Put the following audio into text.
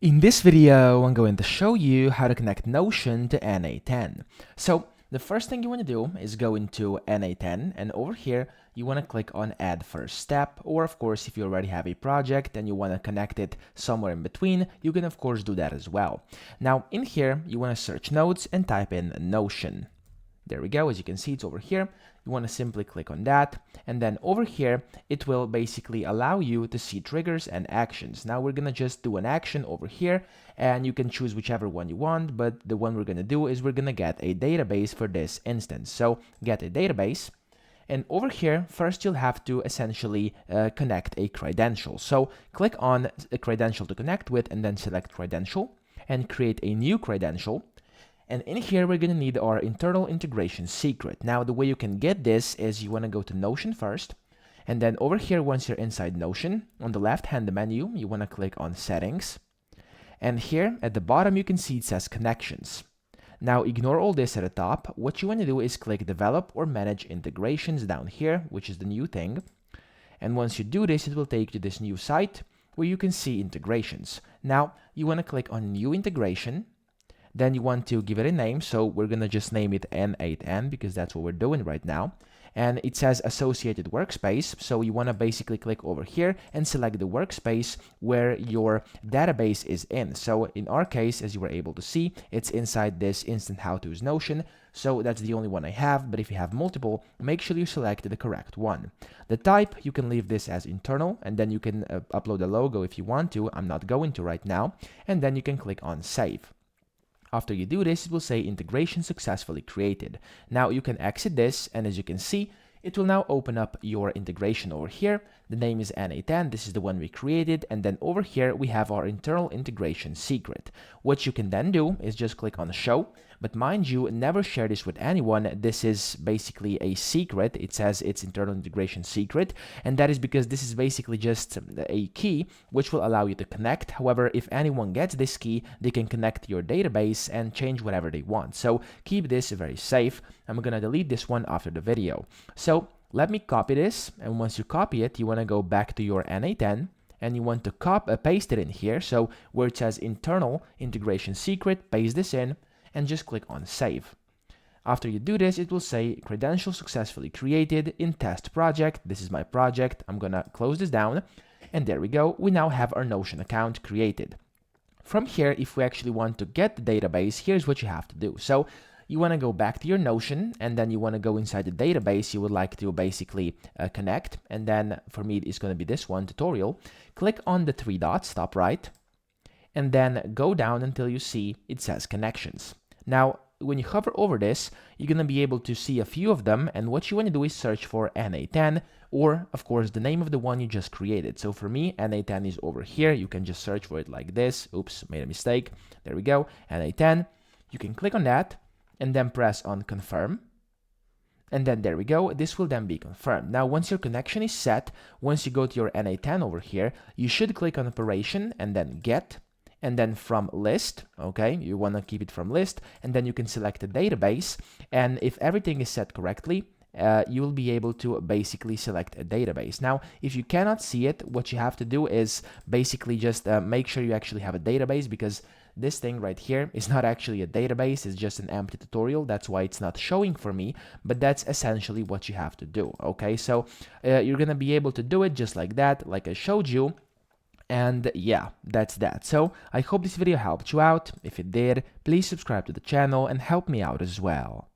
In this video, I'm going to show you how to connect Notion to N8N. So the first thing you want to do is go into N8N, and over here you want to click on Add First Step, or of course if you already have a project and you want to connect it somewhere in between, you can of course do that as well. Now in here you want to search Notes and type in Notion. There we go. As you can see, it's over here. You want to simply click on that, and then over here it will basically allow you to see triggers and actions. Now we're gonna just do an action over here, and you can choose whichever one you want, but the one we're gonna do is we're gonna get a database for this instance. So get a database, and over here first you'll have to essentially connect a credential. So click on a credential to connect with, and then select credential and create a new credential. And in here, we're going to need our internal integration secret. Now, the way you can get this is you want to go to Notion first. And then over here, once you're inside Notion, on the left-hand menu, you want to click on Settings. And here at the bottom, you can see it says Connections. Now, ignore all this at the top. What you want to do is click Develop or Manage Integrations down here, which is the new thing. And once you do this, it will take you to this new site where you can see integrations. Now, you want to click on New Integration. Then you want to give it a name, so we're gonna just name it N8N because that's what we're doing right now. And it says associated workspace, so you want to basically click over here and select the workspace where your database is in. So in our case, as you were able to see, it's inside this instant how-to's Notion, so that's the only one I have. But if you have multiple, make sure you select the correct one. The type, you can leave this as internal, and then you can upload a logo if you want to. I'm not going to right now. And then you can click on Save. After you do this, it will say integration successfully created. Now you can exit this, and as you can see, it will now open up your integration over here. The name is N8N, this is the one we created, and then over here we have our internal integration secret. What you can then do is just click on Show, but mind you, never share this with anyone. This is basically a secret. It says it's internal integration secret, and that is because this is basically just a key which will allow you to connect. However, if anyone gets this key, they can connect to your database and change whatever they want. So keep this very safe. I'm gonna delete this one after the video. So let me copy this, and once you copy it, you want to go back to your N8N, and you want to paste it in here. So where it says internal integration secret, paste this in, and just click on Save. After you do this, it will say credential successfully created in test project. This is my project. I'm gonna close this down, and there we go. We now have our Notion account created. From here, if we actually want to get the database, here's what you have to do. So you want to go back to your Notion, and then you want to go inside the database you would like to basically connect. And then for me, it's going to be this one, tutorial. Click on the three dots, top right, and then go down until you see it says connections. Now, when you hover over this, you're going to be able to see a few of them, and what you want to do is search for N8N, or of course the name of the one you just created. So for me, N8N is over here. You can just search for it like this. Oops, made a mistake. There we go, N8N. You can click on that, and then press on confirm. And then there we go, this will then be confirmed. Now, once your connection is set, once you go to your N8N over here, you should click on operation and then get, and then from list, okay, you want to keep it from list, and then you can select a database, and if everything is set correctly, you will be able to basically select a database. Now, if you cannot see it, what you have to do is basically just make sure you actually have a database, because this thing right here is not actually a database, it's just an empty tutorial. That's why it's not showing for me, but that's essentially what you have to do, okay? So you're gonna be able to do it just like that, like I showed you. And yeah, that's that. So I hope this video helped you out. If it did, please subscribe to the channel and help me out as well.